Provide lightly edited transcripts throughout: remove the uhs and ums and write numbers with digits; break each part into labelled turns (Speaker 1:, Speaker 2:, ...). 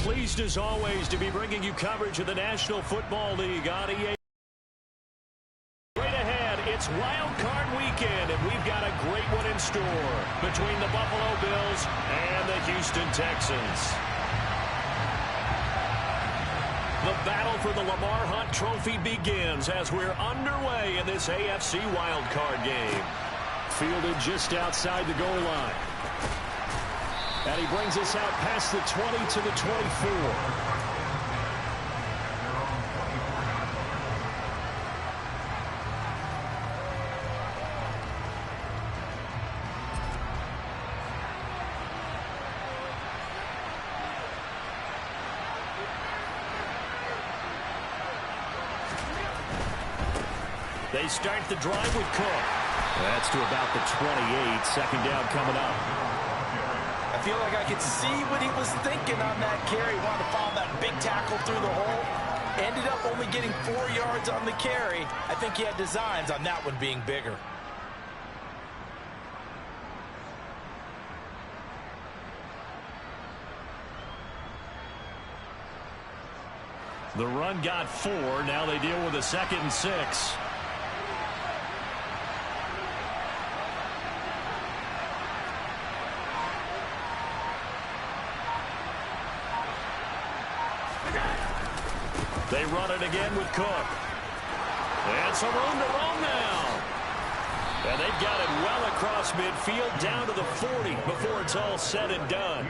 Speaker 1: pleased as always to be bringing you coverage of the National Football League on EA. Right ahead, it's Wildcard Weekend, and we've got a great one in store between the Buffalo Bills and the Houston Texans. The battle for the Lamar Hunt Trophy begins as we're underway in this AFC Wildcard game. Fielded just outside the goal line. And he brings us out past the 20 to the 24. They start the drive with Cook. That's to about the 28. Second down coming up.
Speaker 2: I feel like I could see what he was thinking on that carry. Wanted to follow that big tackle through the hole. Ended up only getting 4 yards on the carry. I think he had designs on that one being bigger.
Speaker 1: The run got 4. Now they deal with a 2nd and 6. They run it again with Cook. And some room to roam now. And they've got it well across midfield down to the 40 before it's all said and done.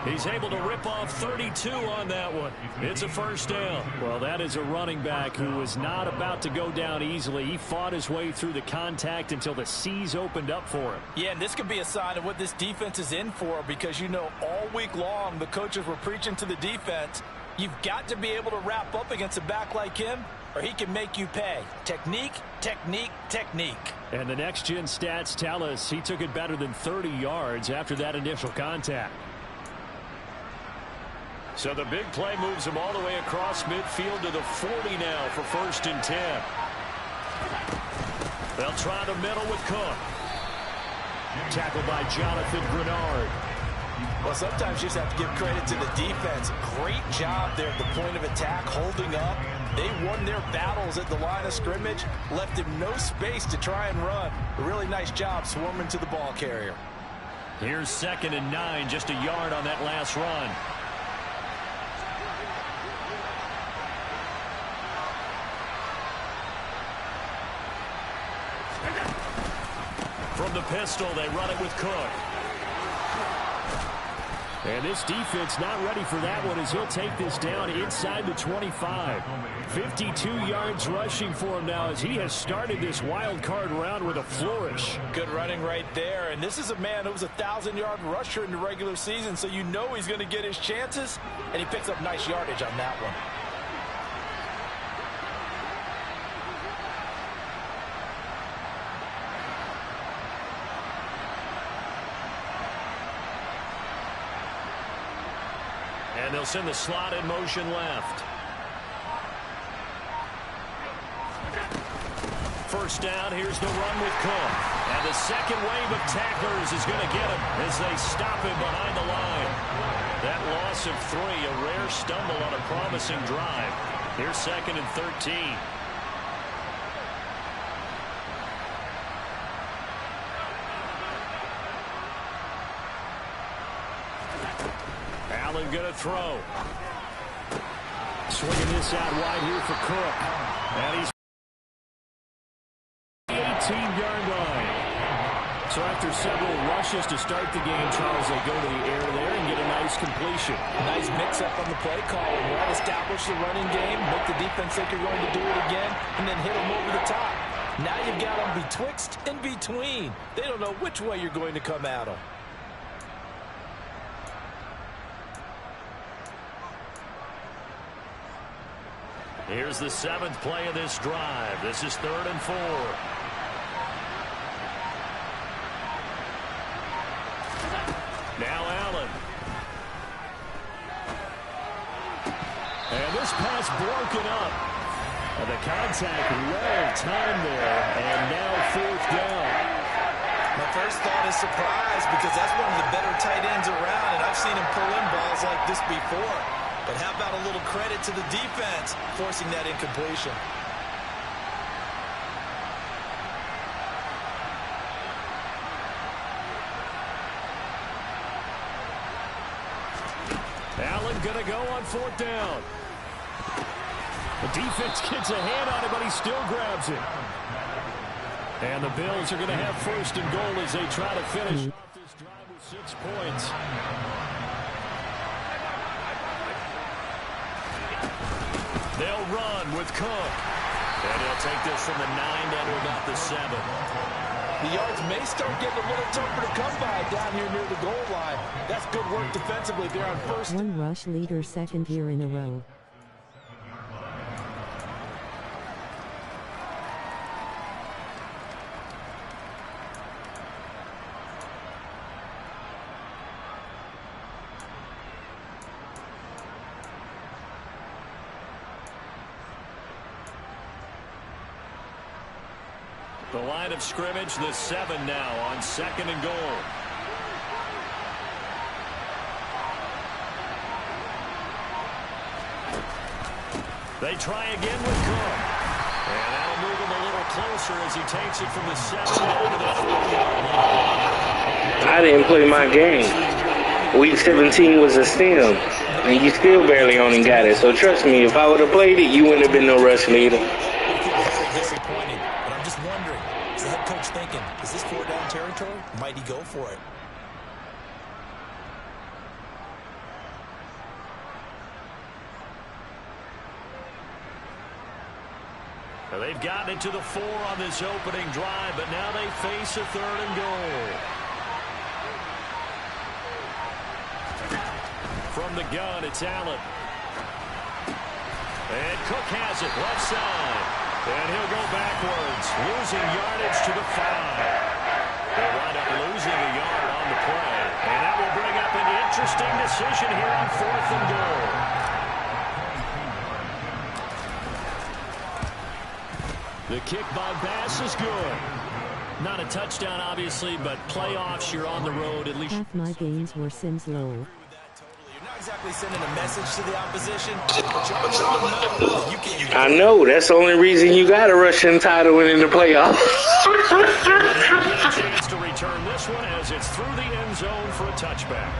Speaker 1: He's able to rip off 32 on that one. It's a first down. Well, that is a running back who is not about to go down easily. He fought his way through the contact until the seas opened up for him.
Speaker 2: Yeah, and this could be a sign of what this defense is in for, because, you know, all week long the coaches were preaching to the defense, you've got to be able to wrap up against a back like him, or he can make you pay. Technique, technique, technique. And the next-gen stats tell us he took it better than 30 yards after that initial contact.
Speaker 1: So the big play moves him all the way across midfield to the 40 now for 1st and 10. They'll try the middle with Cook. Tackled by Jonathan Grenard.
Speaker 2: Well, sometimes you just have to give credit to the defense. Great job there at the point of attack, holding up. They won their battles at the line of scrimmage, left him no space to try and run. A really nice job swarming to the ball carrier.
Speaker 1: Here's 2nd and 9, just a yard on that last run. From the pistol, they run it with Cook. And this defense not ready for that one as he'll take this down inside the 25. 52 yards rushing for him now as he has started this wild card round with a flourish.
Speaker 2: Good running right there. And this is a man who was a 1,000-yard rusher in the regular season, so you know he's going to get his chances. And he picks up nice yardage on that one.
Speaker 1: And they'll send the slot in motion left. First down, here's the run with Cook. And the second wave of tacklers is going to get him as they stop him behind the line. That loss of 3, a rare stumble on a promising drive. Here's 2nd and 13. Allen going to throw. Swinging this out wide here for Cook. And he's 18-yard line. So after several rushes to start the game, Charles, they go to the air there and get a nice completion.
Speaker 2: Nice mix-up on the play call. Right, establish the running game, make the defense think you're going to do it again, and then hit them over the top. Now you've got them betwixt and between. They don't know which way you're going to come at them.
Speaker 1: Here's the 7th play of this drive. This is 3rd and 4. Now Allen. And this pass broken up. And the contact well timed there. And now 4th down.
Speaker 2: My first thought is surprise, because that's one of the better tight ends around, and I've seen him pull in balls like this before. But how about a little credit to the defense forcing that incompletion?
Speaker 1: Allen going to go on 4th down. The defense gets a hand on it, but he still grabs it. And the Bills are going to have 1st and goal as they try to finish off this drive with 6 points. They'll run with Cook. And he'll take this from the 9 down to about the 7.
Speaker 2: The yards may start getting a little tougher to come by down here near the goal line. That's good work defensively there on 1st.
Speaker 3: One rush leader 2nd year in a row.
Speaker 1: The line of scrimmage, the 7 now on 2nd and goal. They try again with Cook. And that'll move him a little closer as he takes it from the 7 down to the 4-yard line.
Speaker 4: I didn't play my game. Week 17 was a stem, and you still barely only got it. So trust me, if I would have played it, you wouldn't have been no rush leader.
Speaker 2: Disappointing, but I'm just wondering, is the head coach thinking, is this 4-down territory? Might he go for it?
Speaker 1: Well, they've gotten it to the 4 on this opening drive, but now they face a 3rd and goal. From the gun, it's Allen. And Cook has it, left side. And he'll go backwards, losing yardage to the 5. They'll wind up losing a yard on the play. And that will bring up an interesting decision here on 4th and goal. The kick by Bass is good. Not a touchdown, obviously, but playoffs, you're on the road. At least
Speaker 3: Half my games were Sims low.
Speaker 2: You're not exactly sending a message to the opposition, but you're know you can't.
Speaker 4: I know. That's the only reason you got a Russian title in the playoffs.
Speaker 1: a chance to return this one as it's through the end zone for a touchback.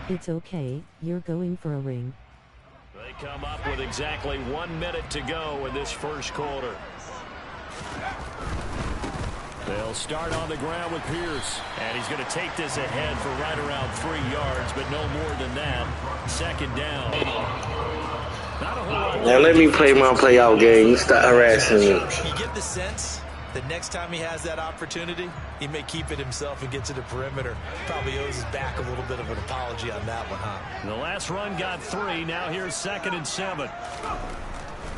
Speaker 3: It's okay, you're going for a ring.
Speaker 1: They come up with exactly 1 minute to go in this first quarter. They'll start on the ground with Pierce. And he's going to take this ahead for right around 3 yards, but no more than that. 2nd down. Not a whole lot.
Speaker 4: Now let me play my playoff game. You stop harassing me.
Speaker 2: You get the sense that next time he has that opportunity, he may keep it himself and get to the perimeter. Probably owes his back a little bit of an apology on that one, huh?
Speaker 1: The last run got 3. Now here's 2nd and 7.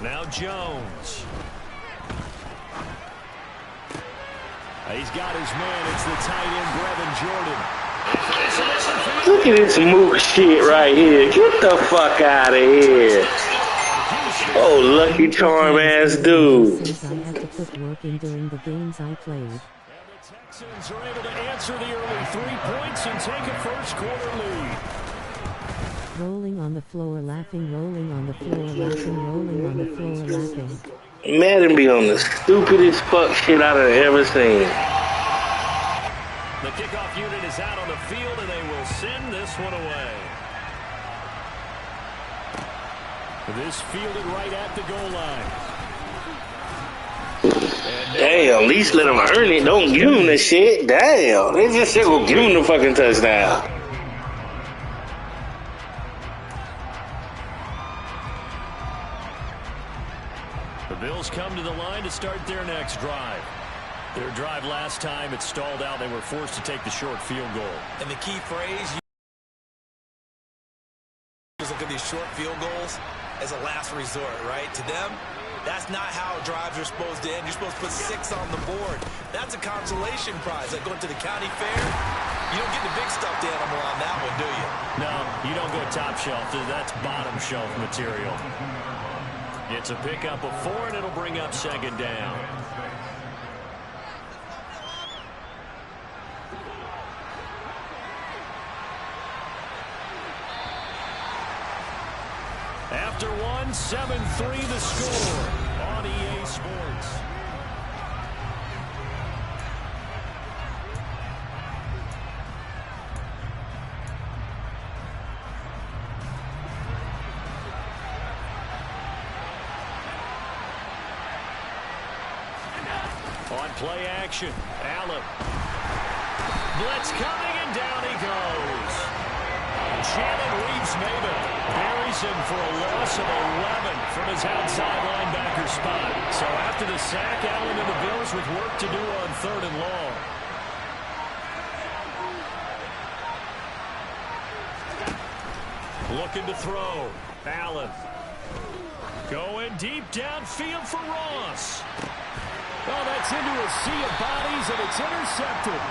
Speaker 1: Now Jones. He's got his man. It's the tight end, Brevin Jordan.
Speaker 4: Look at this mook shit right here. Get the fuck out of here. Oh, Lucky Charm ass dude.
Speaker 3: Since I had to put work in during the games I played.
Speaker 1: And the Texans are able to answer the early 3 points and take a first quarter lead.
Speaker 3: Rolling on the floor, laughing, rolling on the floor, laughing, rolling on the floor, laughing.
Speaker 4: Madden be on the stupidest fuck shit I've ever seen.
Speaker 1: The kickoff unit is out on the field, and they will send this one away. This fielded right at the goal line.
Speaker 4: Damn, at least let them earn it. Don't give them the shit. Damn, they just said go give them the fucking touchdown.
Speaker 1: The Bills come to the line to start their next drive. Their drive last time, it stalled out. They were forced to take the short field goal.
Speaker 2: And the key phrase, you look at these short field goals as a last resort, right? To them, that's not how drives are supposed to end. You're supposed to put 6 on the board. That's a consolation prize. Like going to the county fair, you don't get the big stuffed animal on that one, do you?
Speaker 1: No, you don't go top shelf. That's bottom shelf material. It's a pickup of 4, and it'll bring up second down. After 1, 7-3 the score on EA Sports. On play action, Allen. Blitz coming, and down he goes. Shannon Reeves-Maybin buries him for a loss of 11 from his outside linebacker spot. So after the sack, Allen and the Bills with work to do on 3rd and long. Looking to throw. Allen. Going deep downfield for Ross. Oh, that's into a sea of bodies, and it's intercepted.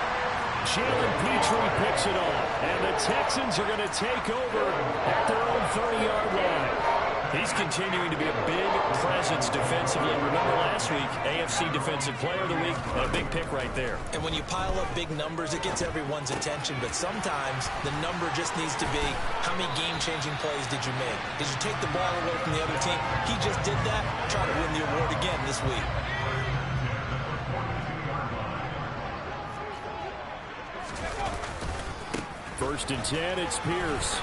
Speaker 1: Jalen Petrie picks it off, and the Texans are going to take over at their own 30-yard line. He's continuing to be a big presence defensively. Remember last week, AFC Defensive Player of the Week, and a big pick right there.
Speaker 2: And when you pile up big numbers, it gets everyone's attention, but sometimes the number just needs to be, how many game-changing plays did you make? Did you take the ball away from the other team? He just did that. Try to win the award again this week.
Speaker 1: First and 10, it's Pierce.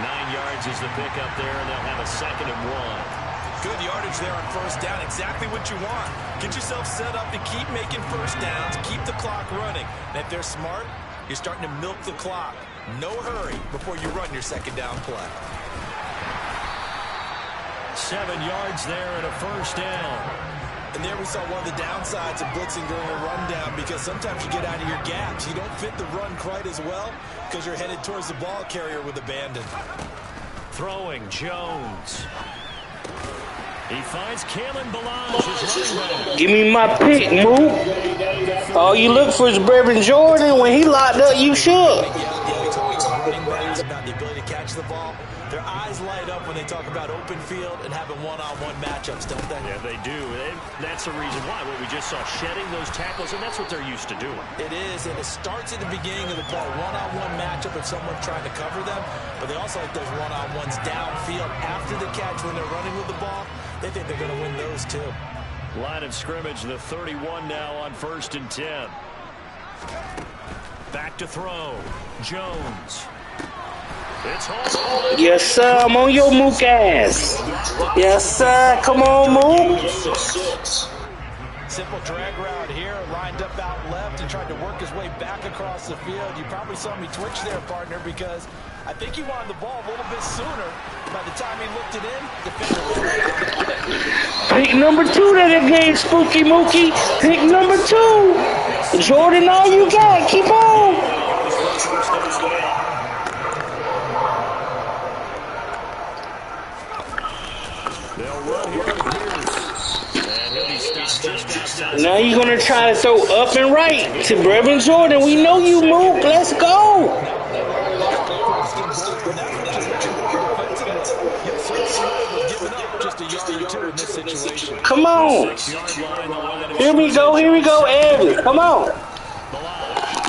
Speaker 1: 9 yards is the pickup there, and they'll have a 2nd and 1.
Speaker 2: Good yardage there on first down. Exactly what you want. Get yourself set up to keep making first downs, keep the clock running. And if they're smart, you're starting to milk the clock. No hurry before you run your 2nd down play.
Speaker 1: 7 yards there and a first down.
Speaker 2: And there we saw one of the downsides of blitzing during a rundown, because sometimes you get out of your gaps. You don't fit the run quite as well because you're headed towards the ball carrier with abandon.
Speaker 1: Throwing, Jones. He finds Kalen Ballage, his running back.
Speaker 4: Give me my pick, Mook. All you look for is Brevin Jordan. When he locked up, you shook.
Speaker 2: Yeah, we talk about running backs, about the ability to catch the ball. Their eyes light up when they talk about open field and having one-on-one matchups, don't they?
Speaker 1: Yeah, they do. And that's the reason why. What we just saw, shedding those tackles, and that's what they're used to doing.
Speaker 2: It is, and it starts at the beginning of the play. One-on-one matchup if someone's trying to cover them, but they also like those one-on-ones downfield after the catch when they're running with the ball. They think they're going to win those too.
Speaker 1: Line of scrimmage, the 31 now on 1st and 10. Back to throw. Jones. It's home.
Speaker 4: Yes, sir. I'm on your Mook ass. Yes, sir. Come on, Mook.
Speaker 2: Simple drag route here, lined up out left and tried to work his way back across the field. You probably saw me twitch there, partner, because I think he wanted the ball a little bit sooner. By the time he looked it in, defender was right.
Speaker 4: Pick number 2 that it gave Spooky Mookie. Pick number 2. Jordan, all you got. Keep on. Now you're going to try to throw up and right to Brevin Jordan. We know you, Mook. Let's go. Come on. Here we go. Here we go, Evan. Come on.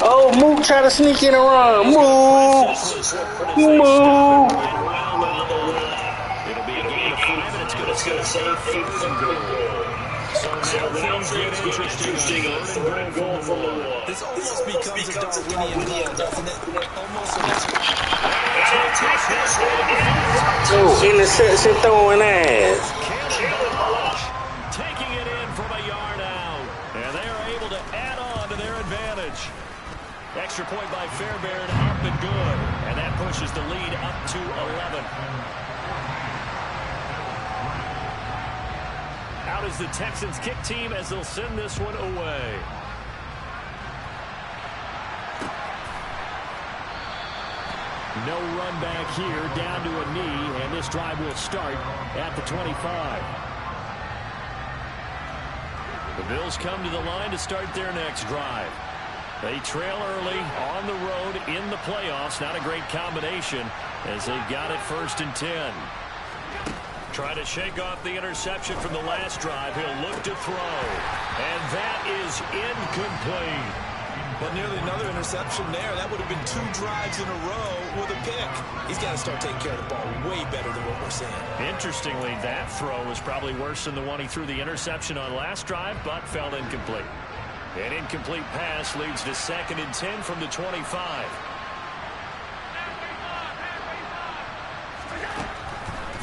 Speaker 4: Oh, Mook try to sneak in a run. Mook. Mook.
Speaker 1: It'll be a gain of 5, and it's going to say 3rd and goal. So now things get interesting on 3rd and goal.
Speaker 2: This almost becomes a Darwinian goal, doesn't it? Almost.
Speaker 4: Oh, interception throwing ass.
Speaker 1: Taking it in from a yard out. And they are able to add on to their advantage. Extra point by Fairbairn, up and good. And that pushes the lead up to 11. Out is the Texans kick team as they'll send this one away. No run back here, down to a knee, and this drive will start at the 25. The Bills come to the line to start their next drive. They trail early on the road in the playoffs. Not a great combination as they've got it 1st and 10. Trying to shake off the interception from the last drive. He'll look to throw. And that is incomplete.
Speaker 2: Well, nearly another interception there. That would have been 2 drives in a row with a pick. He's got to start taking care of the ball way better than what we're seeing.
Speaker 1: Interestingly, that throw was probably worse than the one he threw the interception on last drive, but fell incomplete. An incomplete pass leads to 2nd and 10 from the 25.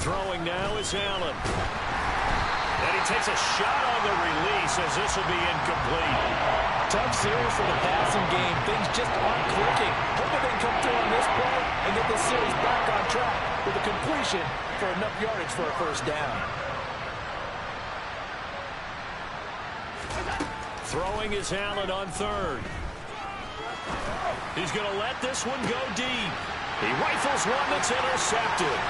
Speaker 1: Throwing now is Allen. And he takes a shot on the release as this will be incomplete.
Speaker 2: Tough series for the passing game. Things just aren't clicking. Hoping they can come through on this play and get this series back on track with a completion for enough yardage for a first down.
Speaker 1: Throwing is Allen on 3rd. He's going to let this one go deep. He rifles one that's intercepted.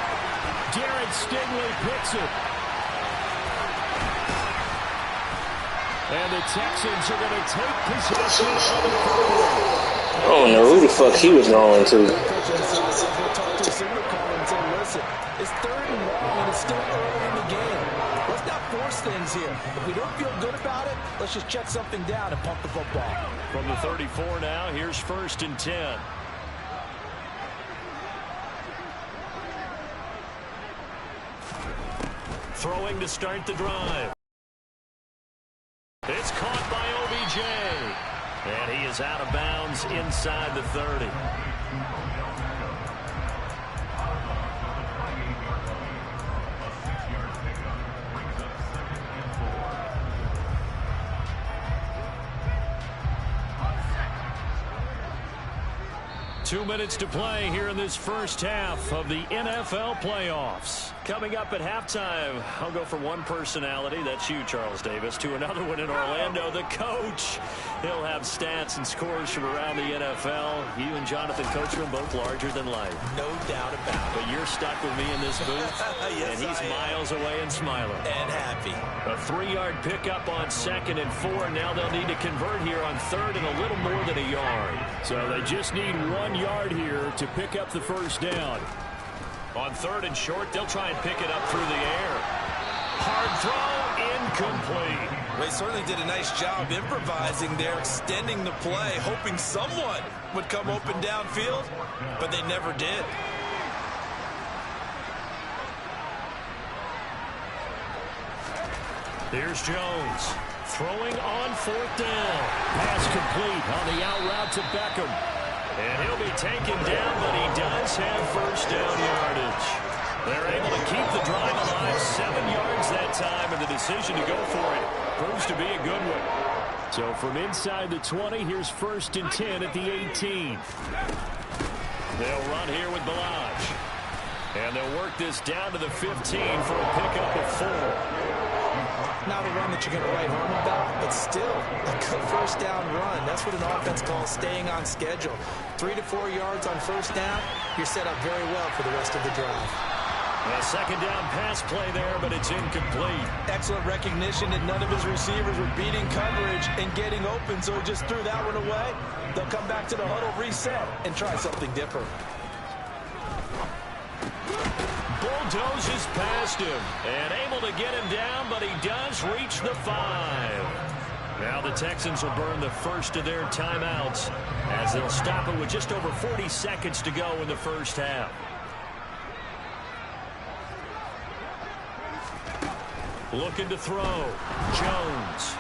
Speaker 1: Jared Stingley picks it. And the Texans are going to take possession of the football.
Speaker 4: I don't know who the fuck he was going to.
Speaker 2: We'll talk to a signal caller and say, listen, it's 3rd and long and it's still early in the game. Let's not force things here. If we don't feel good about it, let's just check something down and pump the football.
Speaker 1: From the 34 now, here's 1st and 10. Throwing to start the drive. It's caught by OBJ. And he is out of bounds inside the 30. 2 minutes to play here in this first half of the NFL playoffs. Coming up at halftime, I'll go from one personality, that's you, Charles Davis, to another one in Orlando, the coach. He'll have stats and scores from around the NFL. You and Jonathan Coachman both larger than life.
Speaker 2: No doubt about it.
Speaker 1: But you're stuck with me in this booth,
Speaker 2: yes,
Speaker 1: and he's miles away and smiling.
Speaker 2: And happy.
Speaker 1: A 3-yard pickup on 2nd and 4. Now they'll need to convert here on 3rd and a little more than a yard. So they just need 1 yard here to pick up the first down. On 3rd and short, they'll try and pick it up through the air. Hard throw, incomplete.
Speaker 2: Well, they certainly did a nice job improvising there, extending the play, hoping someone would come open downfield, but they never did.
Speaker 1: Here's Jones. Throwing on 4th down. Pass complete on the out route to Beckham. And he'll be taken down, but he does have first down yardage. They're able to keep the drive alive, 7 yards that time, and the decision to go for it proves to be a good one. So from inside the 20, here's 1st and 10 at the 18. They'll run here with Balaj. And they'll work this down to the 15 for a pickup of 4.
Speaker 2: Not a run that you're going to write home about, but still a good first down run. That's what an offense calls staying on schedule. 3 to 4 yards on first down, you're set up very well for the rest of the drive.
Speaker 1: A 2nd down pass play there, but it's incomplete.
Speaker 2: Excellent recognition that none of his receivers were beating coverage and getting open, so he just threw that one away. They'll come back to the huddle, reset, and try something different.
Speaker 1: Bulldozes past him and able to get him down, but he does reach the 5. Now the Texans will burn the first of their timeouts as they'll stop it with just over 40 seconds to go in the first half. Looking to throw. Jones.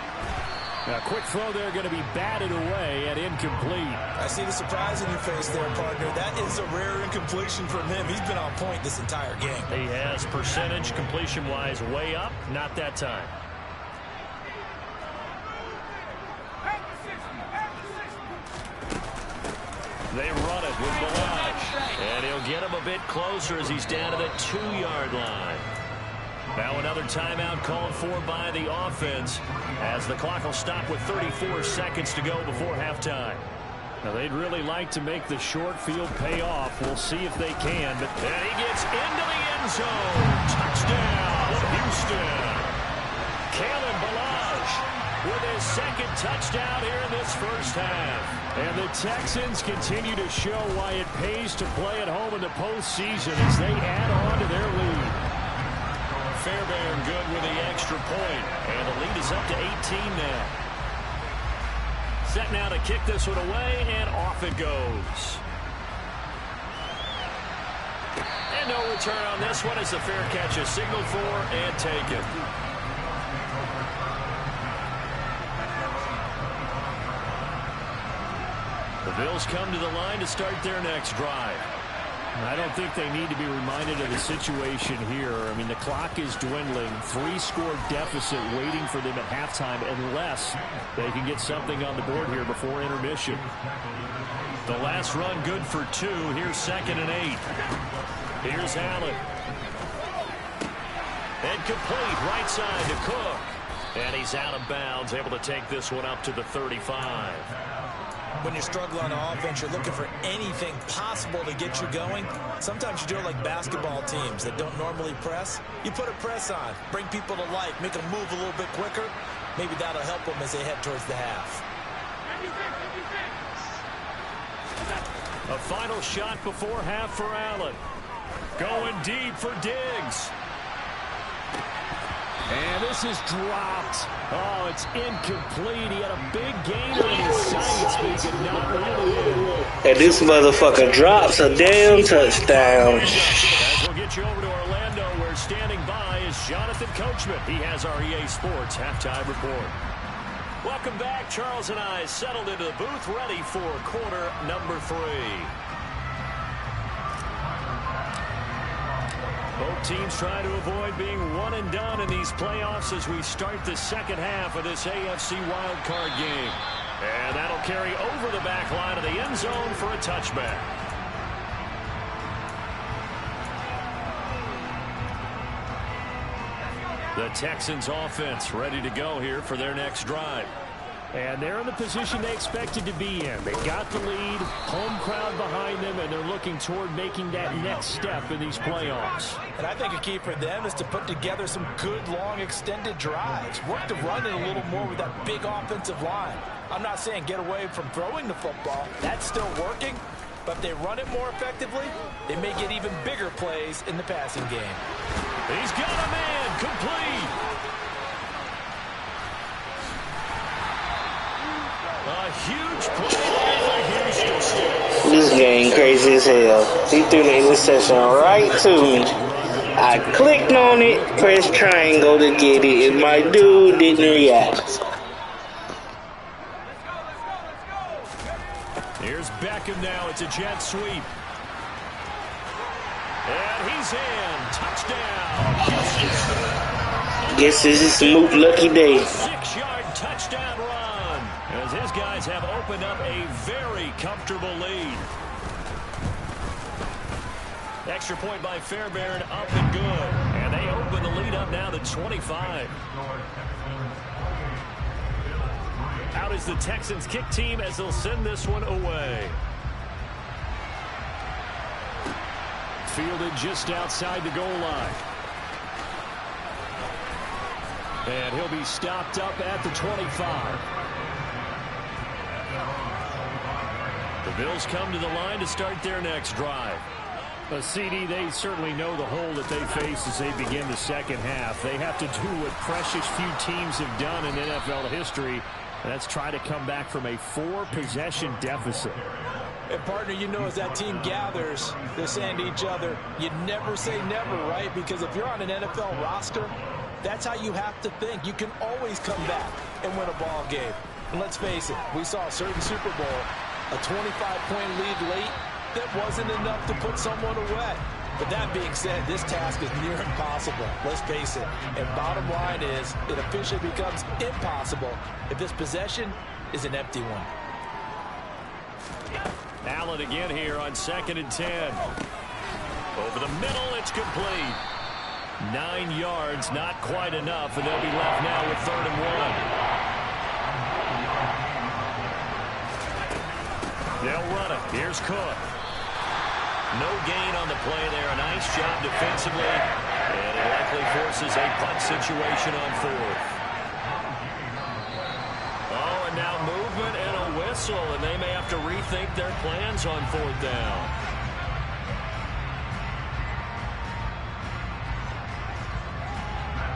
Speaker 1: A quick throw there going to be batted away and incomplete.
Speaker 2: I see the surprise in your face there, partner. That is a rare incompletion from him. He's been on point this entire game.
Speaker 1: He has percentage completion-wise way up. Not that time. They run it with Balaj. And he'll get him a bit closer as he's down to the 2-yard line. Now another timeout called for by the offense as the clock will stop with 34 seconds to go before halftime. Now they'd really like to make the short field pay off. We'll see if they can. But and he gets into the end zone. Touchdown, Houston. Kalen Balaj with his 2nd touchdown here in this first half. And the Texans continue to show why it pays to play at home in the postseason as they add on to their lead. Fairbairn good with the extra point. And the lead is up to 18 now. Set now to kick this one away, and off it goes. And no return on this one as the fair catch is signaled for and taken. The Bills come to the line to start their next drive. I don't think they need to be reminded of the situation here. I mean, the clock is dwindling. 3-score deficit waiting for them at halftime unless they can get something on the board here before intermission. The last run good for 2. Here's 2nd and 8. Here's Allen. And complete right side to Cook. And he's out of bounds, able to take this one up to the 35.
Speaker 2: When you're struggling on offense, you're looking for anything possible to get you going. Sometimes you do it like basketball teams that don't normally press. You put a press on, bring people to life, make them move a little bit quicker. Maybe that'll help them as they head towards the half.
Speaker 1: A final shot before half for Allen. Going deep for Diggs. And this is dropped. Oh, it's incomplete. He had a big gainer in his sights, but he could not reel it in.
Speaker 4: And this motherfucker drops a damn touchdown.
Speaker 1: As we'll get you over to Orlando, where standing by is Jonathan Coachman. He has our EA Sports halftime report. Welcome back. Charles and I settled into the booth, ready for quarter number 3. Both teams trying to avoid being one and done in these playoffs as we start the second half of this AFC wildcard game. And that'll carry over the back line of the end zone for a touchback. The Texans offense ready to go here for their next drive. And they're in the position they expected to be in. They got the lead, home crowd behind them, and they're looking toward making that next step in these playoffs.
Speaker 2: And I think a key for them is to put together some good, long, extended drives. Work to run it a little more with that big offensive line. I'm not saying get away from throwing the football. That's still working. But if they run it more effectively, they may get even bigger plays in the passing game.
Speaker 1: He's got a man complete. A huge play for Houston.
Speaker 4: This game crazy as hell. He threw the interception right to me. I clicked on it, pressed triangle to get it, and my dude didn't react.
Speaker 1: Here's Beckham now. It's a jet sweep. And he's in. Touchdown.
Speaker 4: Guess this is Smoot lucky day.
Speaker 1: 6-yard touchdown run. As his guys have opened up a very comfortable lead. Extra point by Fairbairn, up and good. And they open the lead up now to 25. Out is the Texans kick team as they'll send this one away. Fielded just outside the goal line. And he'll be stopped up at the 25. The Bills come to the line to start their next drive. CD, they certainly know the hole that they face as they begin the second half. They have to do what precious few teams have done in NFL history, and that's try to come back from a 4-possession deficit.
Speaker 2: And, partner, you know, as that team gathers, they're saying to each other, you never say never, right? Because if you're on an NFL roster, that's how you have to think. You can always come back and win a ball game. And let's face it, we saw a certain Super Bowl, a 25-point lead late, that wasn't enough to put someone away. But that being said, this task is near impossible. Let's face it. And bottom line is, it officially becomes impossible if this possession is an empty one.
Speaker 1: Allen again here on 2nd and 10. Over the middle, it's complete. 9 yards, not quite enough, and they'll be left now with 3rd and 1. They'll run it. Here's Cook. No gain on the play there. A nice job defensively. And it likely forces a punt situation on 4th. Oh, and now movement and a whistle. And they may have to rethink their plans on 4th down.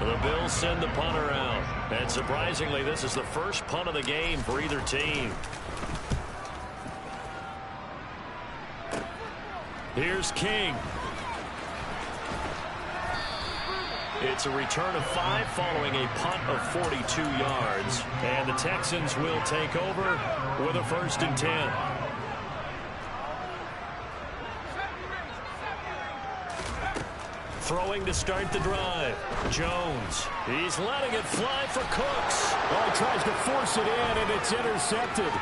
Speaker 1: The Bills send the punter out. And surprisingly, this is the first punt of the game for either team. Here's King. It's a return of 5 following a punt of 42 yards. And the Texans will take over with a 1st and 10. Throwing to start the drive. Jones. He's letting it fly for Cooks.
Speaker 5: Oh, he tries to force it in, and it's intercepted.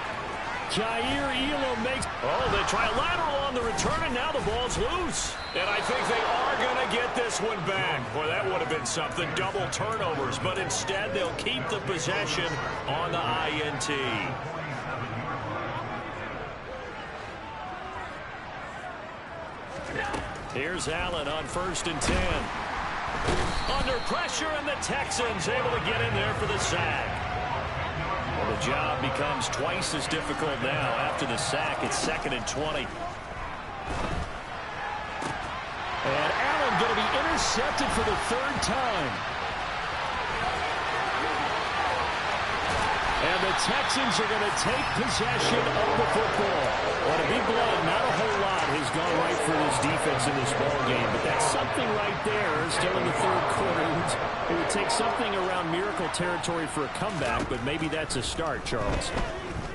Speaker 5: Jair Elam makes...
Speaker 1: Oh, they try a lateral on the return, and now the ball's loose. And I think they are going to get this one back. Boy, that would have been something. Double turnovers, but instead they'll keep the possession on the INT. Here's Allen on 1st and 10. Under pressure, and the Texans able to get in there for the sack. Well, the job becomes twice as difficult now after the sack. It's 2nd and 20.
Speaker 5: And Allen going to be intercepted for the 3rd time. And the Texans are going to take possession of the football. Well, to be blunt, not a whole lot has gone right for this defense in this ball game, but that's something right there. Still in the 3rd quarter. It would take something around miracle territory for a comeback, but maybe that's a start, Charles.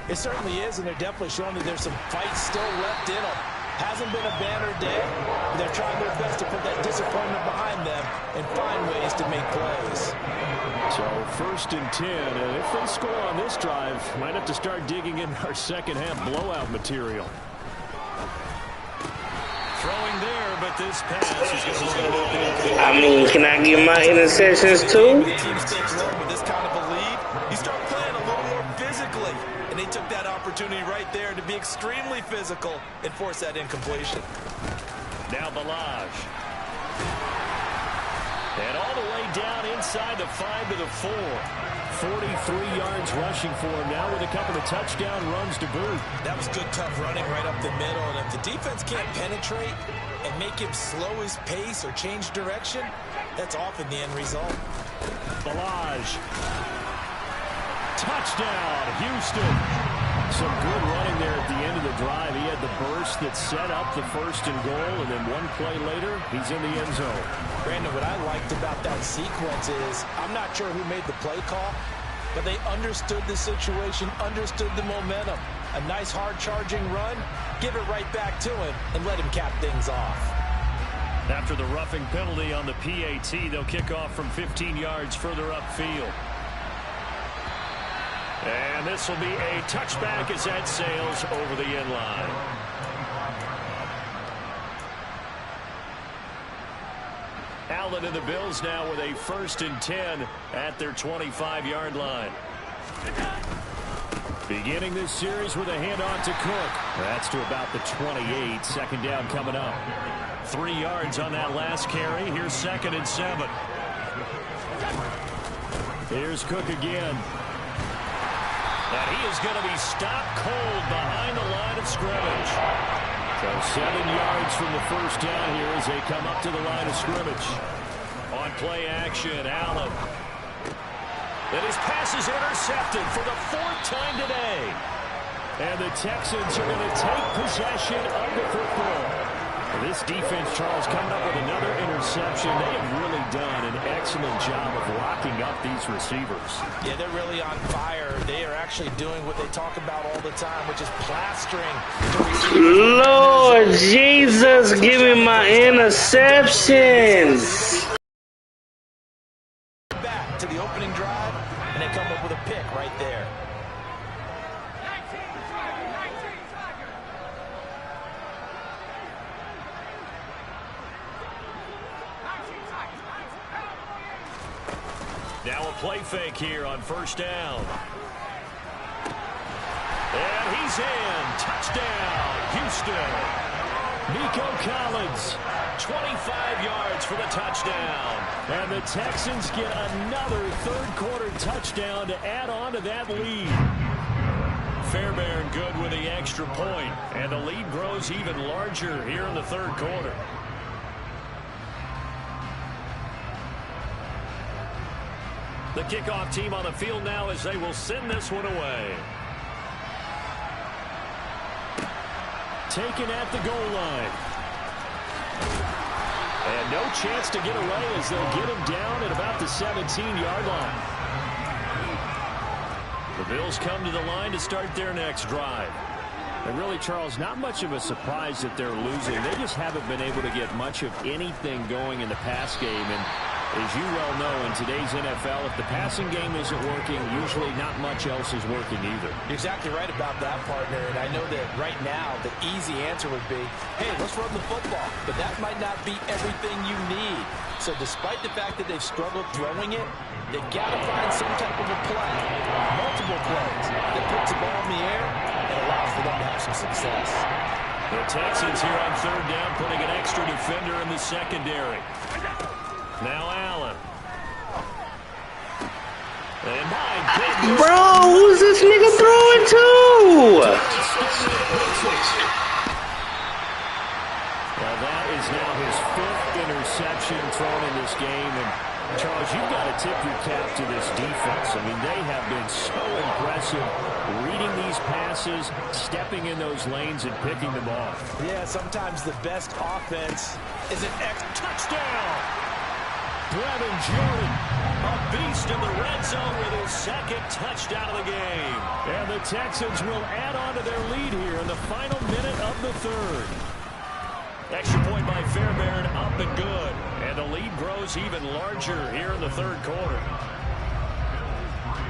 Speaker 2: It certainly is, and they're definitely showing that there's some fight still left in them. Hasn't been a banner day. They're trying their best to put that disappointment behind them and find ways to make plays.
Speaker 5: So 1st and 10, and if they score on this drive, might have to start digging in our second half blowout material.
Speaker 1: Throwing there, but this pass is going to...
Speaker 4: I mean, can I get my interceptions too?
Speaker 2: The team stays low with this kind of a lead. You start playing a little more physically, and they took that opportunity right there to be extremely physical and force that incompletion.
Speaker 1: Now Balaj. And all the way down inside the 5 to the 4.
Speaker 5: 43 yards rushing for him now with a couple of touchdown runs to boot.
Speaker 2: That was good, tough running right up the middle. And if the defense can't penetrate and make him slow his pace or change direction, that's often the end result.
Speaker 5: Balaj. Touchdown, Houston. Some good running there at the end of the drive. He had the burst that set up the 1st and goal, and then one play later, he's in the end zone.
Speaker 2: Brandon, what I liked about that sequence is I'm not sure who made the play call, but they understood the situation, understood the momentum. A nice hard-charging run, give it right back to him, and let him cap things off.
Speaker 1: After the roughing penalty on the PAT, they'll kick off from 15 yards further upfield. And this will be a touchback as that sails over the end line. Allen and the Bills now with a 1st and 10 at their 25-yard line. Beginning this series with a handoff to Cook. That's to about the 28. 2nd down coming up. 3 yards on that last carry. Here's 2nd and 7. Here's Cook again. And he is going to be stopped cold behind the line of scrimmage. So 7 yards from the 1st down here as they come up to the line of scrimmage. On play action, Allen. And his pass is intercepted for the 4th time today. And the Texans are going to take possession of the football. This defense, Charles, coming up with another interception. They have really done an excellent job of locking up these receivers.
Speaker 2: Yeah, they're really on fire. They are actually doing what they talk about all the time, which is plastering.
Speaker 4: Lord Jesus, give me my interceptions.
Speaker 2: Back to the opening drive, and they come up with a pick right there.
Speaker 1: Now a play fake here on 1st down. And he's in. Touchdown, Houston.
Speaker 5: Nico Collins.
Speaker 1: 25 yards for the touchdown.
Speaker 5: And the Texans get another 3rd quarter touchdown to add on to that lead.
Speaker 1: Fairbairn good with the extra point. And the lead grows even larger here in the 3rd quarter. The kickoff team on the field now as they will send this one away. Taken at the goal line. And no chance to get away as they'll get him down at about the 17-yard line. The Bills come to the line to start their next drive.
Speaker 5: And really, Charles, not much of a surprise that they're losing. They just haven't been able to get much of anything going in the pass game. And as you well know, in today's NFL, if the passing game isn't working, usually not much else is working either.
Speaker 2: You're exactly right about that, partner. And I know that right now the easy answer would be, hey, let's run the football. But that might not be everything you need. So despite the fact that they've struggled throwing it, they've got to find some type of a play, multiple plays, that puts the ball in the air and allows for them to have some success.
Speaker 1: The Texans here on third down, putting an extra defender in the secondary. Now Allen. And my goodness.
Speaker 4: Bro, who's this nigga throwing to?
Speaker 5: Well, that is now his 5th interception thrown in this game. And Charles, you've got to tip your cap to this defense. I mean, they have been so impressive reading these passes, stepping in those lanes, and picking them off.
Speaker 2: Yeah, sometimes the best offense is an touchdown.
Speaker 1: Brevin Jordan, a beast in the red zone with his 2nd touchdown of the game.
Speaker 5: And the Texans will add on to their lead here in the final minute of the 3rd.
Speaker 1: Extra point by Fairbairn, up and good. And the lead grows even larger here in the 3rd quarter.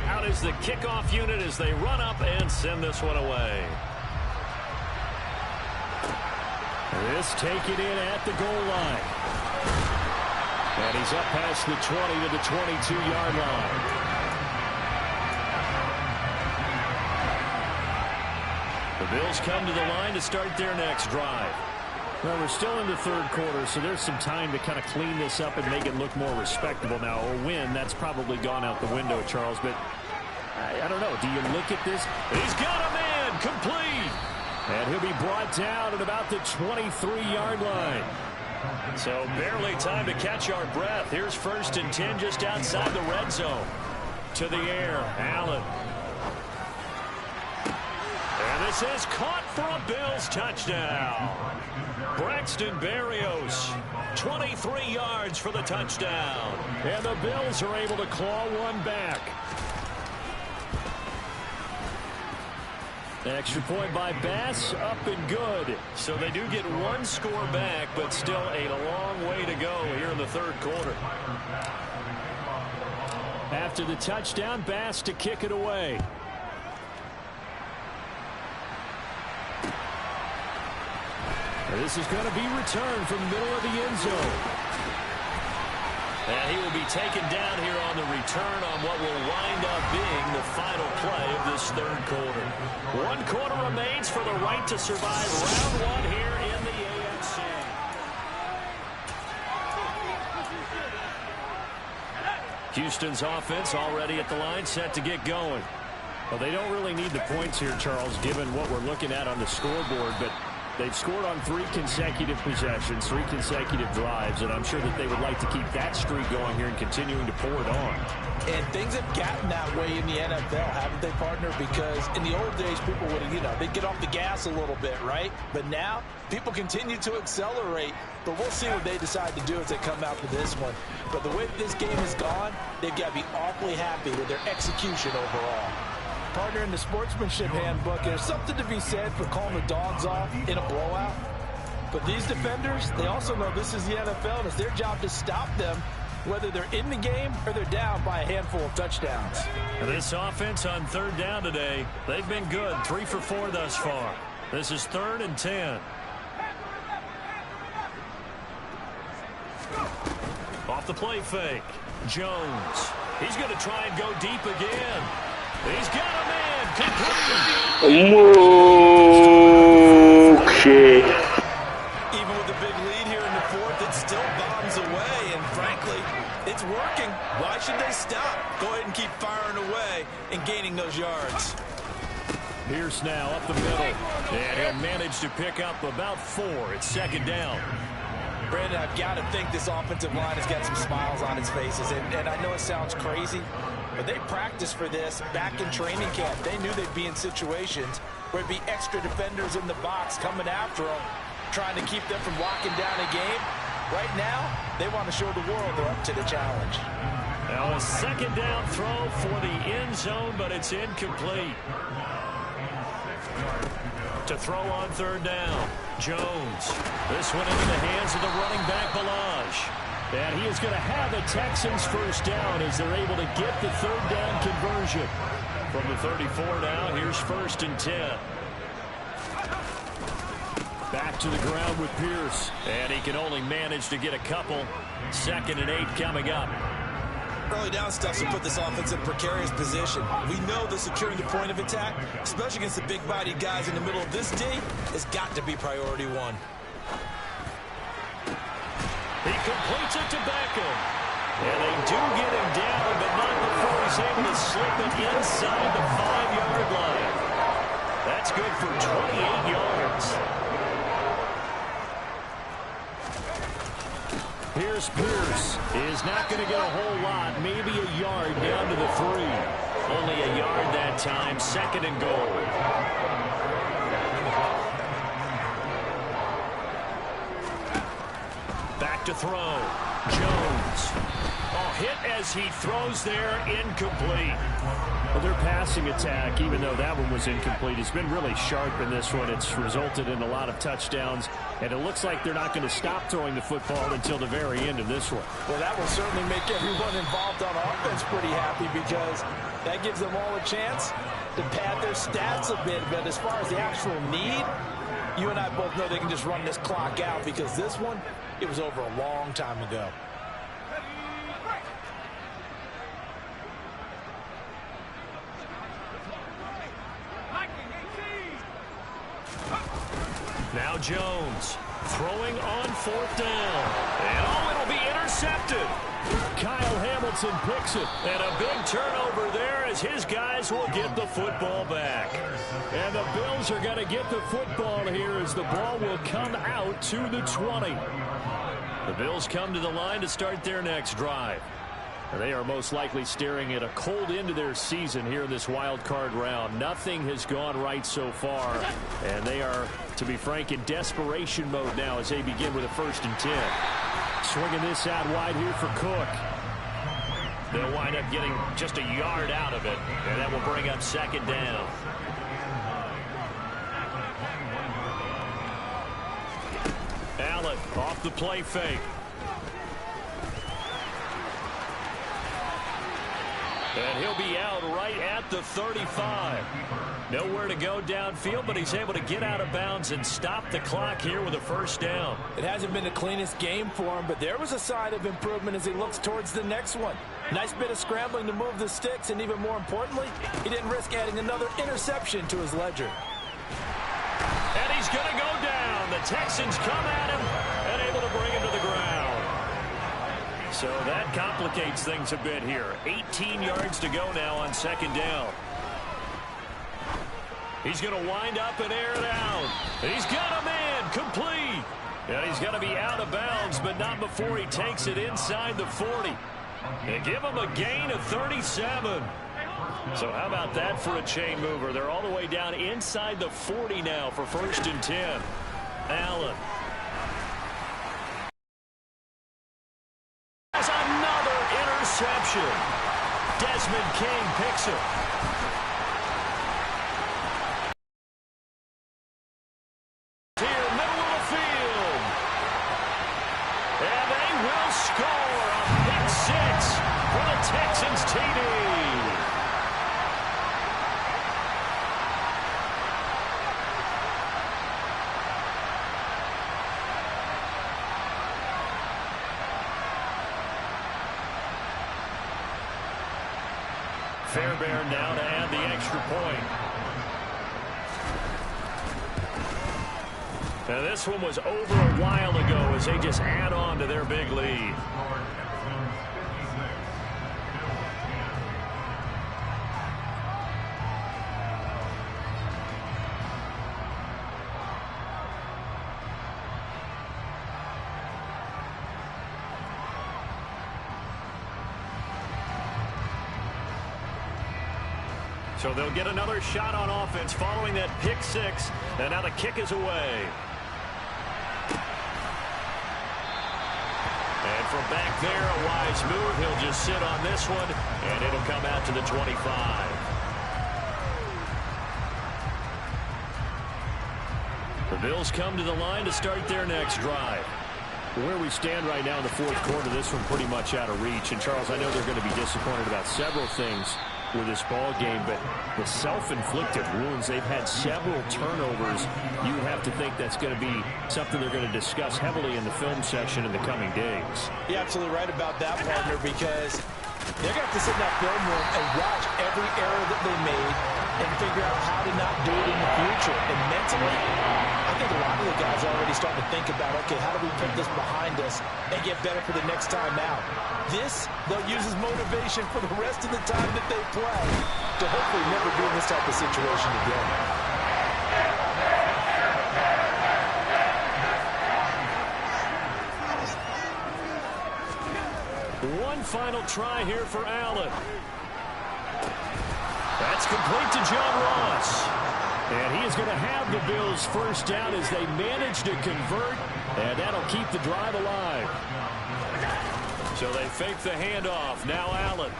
Speaker 1: Out is the kickoff unit as they run up and send this one away.
Speaker 5: This taken in at the goal line. And he's up past the 20 to the 22-yard line.
Speaker 1: The Bills come to the line to start their next drive.
Speaker 5: Well, we're still in the 3rd quarter, so there's some time to kind of clean this up and make it look more respectable now. A win, that's probably gone out the window, Charles, but I don't know. Do you look at this?
Speaker 1: He's got a man, complete.
Speaker 5: And he'll be brought down at about the 23-yard line.
Speaker 1: So barely time to catch our breath. Here's 1st and 10 just outside the red zone. To the air, Allen. And this is caught for a Bills touchdown. Braxton Berrios, 23 yards for the touchdown.
Speaker 5: And the Bills are able to claw one back. Extra point by Bass, up and good.
Speaker 1: So they do get one score back, but still a long way to go here in the 3rd quarter.
Speaker 5: After the touchdown, Bass to kick it away. This is going to be returned from the middle of the end zone.
Speaker 1: And he will be taken down here on the return on what will wind up being the final play of this 3rd quarter. 1 quarter remains for the right to survive round 1 here in the AFC. Houston's offense already at the line, set to get going.
Speaker 5: Well, they don't really need the points here, Charles, given what we're looking at on the scoreboard, but they've scored on 3 consecutive possessions, 3 consecutive drives, and I'm sure that they would like to keep that streak going here and continuing to pour it on.
Speaker 2: And things have gotten that way in the NFL, haven't they, partner? Because in the old days, people would, they'd get off the gas a little bit, right? But now, people continue to accelerate. But we'll see what they decide to do as they come out to this one. But the way this game has gone, they've got to be awfully happy with their execution overall. Partner, in the sportsmanship handbook, there's something to be said for calling the dogs off in a blowout. But these defenders, they also know this is the NFL, and it's their job to stop them, whether they're in the game or they're down by a handful of touchdowns.
Speaker 1: This offense on 3rd down today, they've been good, 3 for 4 thus far. This is 3rd and 10. Off the play fake, Jones. He's going to try and go deep again. He's got a man.
Speaker 4: Okay.
Speaker 2: Even with a big lead here in the 4th, it still bombs away. And frankly, it's working. Why should they stop? Go ahead and keep firing away and gaining those yards.
Speaker 5: Pierce now up the middle.
Speaker 1: And he'll manage to pick up about 4. It's 2nd down.
Speaker 2: Brandon, I've got to think this offensive line has got some smiles on its faces. And I know it sounds crazy, But they practiced for this back in training camp. They knew they'd be in situations where there'd be extra defenders in the box coming after them, trying to keep them from locking down a game. Right now, they want to show the world they're up to the challenge.
Speaker 1: Now a second down throw for the end zone, but it's incomplete. To throw on third down, Jones. This one into the hands of the running back, Balaj. And he is going to have the Texans first down as they're able to get the third down conversion. From the 34 now, here's 1st and 10. Back to the ground with Pierce. And he can only manage to get a couple. 2nd and 8 coming up.
Speaker 2: Early down stuff to put this offense in a precarious position. We know that securing the point of attack, especially against the big-bodied guys in the middle of this D, has got to be priority one.
Speaker 1: He completes it to Beckham. And they do get him down, but not before he's able to slip it inside the 5-yard line. That's good for 28 yards. Here's Pierce. Is not going to get a whole lot. Maybe a yard down to the 3. Only a yard that time. 2nd and goal. Back to throw. Jones. Hit as he throws there. Incomplete.
Speaker 5: Well, their passing attack, even though that one was incomplete, has been really sharp in this one. It's resulted in a lot of touchdowns, and it looks like they're not going to stop throwing the football until the very end of this one.
Speaker 2: Well, that will certainly make everyone involved on offense pretty happy because that gives them all a chance to pad their stats a bit. But as far as the actual need, you and I both know they can just run this clock out because this one, it was over a long time ago.
Speaker 1: Now Jones throwing on 4th down. And it'll be intercepted. Kyle Hamilton picks it. And a big turnover there as his guys will get the football back. And the Bills are going to get the football here as the ball will come out to the 20. The Bills come to the line to start their next drive. And they are most likely staring at a cold end to their season here in this wild card round. Nothing has gone right so far. And they are, to be frank, in desperation mode now as they begin with a 1st and 10. Swinging this out wide here for Cook. They'll wind up getting just a yard out of it. And that will bring up 2nd down. Allen off the play fake. And he'll be out right at the 35. Nowhere to go downfield, but he's able to get out of bounds and stop the clock here with a 1st down.
Speaker 2: It hasn't been the cleanest game for him, but there was a sign of improvement as he looks towards the next one. Nice bit of scrambling to move the sticks, and even more importantly, he didn't risk adding another interception to his ledger.
Speaker 1: And he's going to go down. The Texans come at him and able to bring him to the ground. So that complicates things a bit here. 18 yards to go now on 2nd down. He's going to wind up and air it out. He's got a man complete. And he's going to be out of bounds, but not before he takes it inside the 40. And give him a gain of 37. So how about that for a chain mover? They're all the way down inside the 40 now for 1st and 10. Allen. Has another interception. Desmond King picks it. Here, middle of the field. And they will score a pick 6 for the Texans TD. Fairbairn now to add the extra point. Now this one was over a while ago as they just add on to their big lead. So they'll get another shot on offense following that pick six. And now the kick is away. And from back there, a wise move. He'll just sit on this one, and it'll come out to the 25. The Bills come to the line to start their next drive. Where we stand right now in the fourth quarter, this one pretty much out of reach. And, Charles, I know they're going to be disappointed about several things with this ball game, but the self-inflicted wounds, they've had several turnovers. You have to think that's going to be something they're going to discuss heavily in the film session in the coming days.
Speaker 2: You're absolutely right about that, partner, because they're going to have to sit in that film room and watch every error that they made and figure out how to not do it in the future. And mentally, I think a lot of the guys are already starting to think about, okay, how do we put this behind us and get better for the next time out? This, they'll use as motivation for the rest of the time that they play to hopefully never be in this type of situation again.
Speaker 1: One final try here for Allen. That's complete to John Ross. And he is going to have the Bills first down as they manage to convert, and that'll keep the drive alive. So they fake the handoff. Now Allen.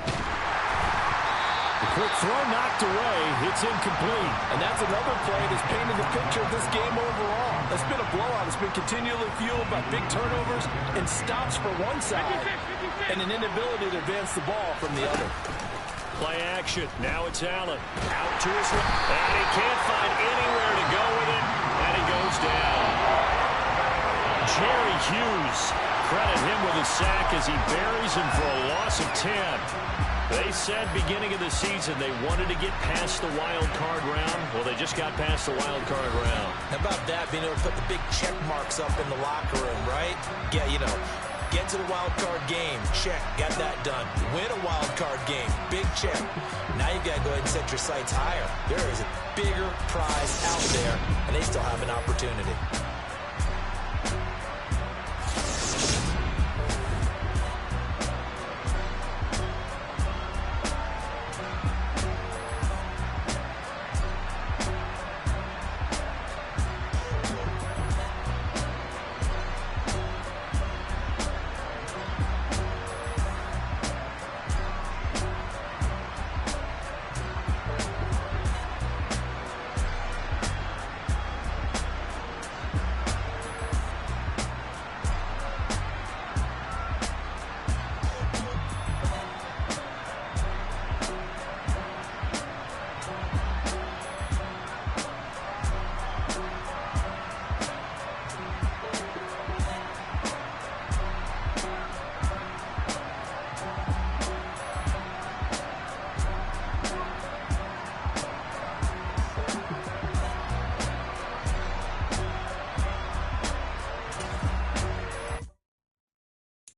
Speaker 1: The quick throw knocked away. It's incomplete.
Speaker 2: And that's another play that's painted the picture of this game overall. It's been a blowout. It's been continually fueled by big turnovers and stops for one side and an inability to advance the ball from the other.
Speaker 1: Play action. Now it's Allen. Out to his left. And he can't find anywhere to go with it. And he goes down. Jerry Hughes. Credit him with a sack as he buries him for a loss of 10. They said beginning of the season they wanted to get past the wild card round. Well, they just got past the wild card round.
Speaker 2: How about that, being able to put the big check marks up in the locker room, right? Yeah, you know, get to the wild card game, check, got that done. Win a wild card game, big check. Now you've got to go ahead and set your sights higher. There is a bigger prize out there, and they still have an opportunity.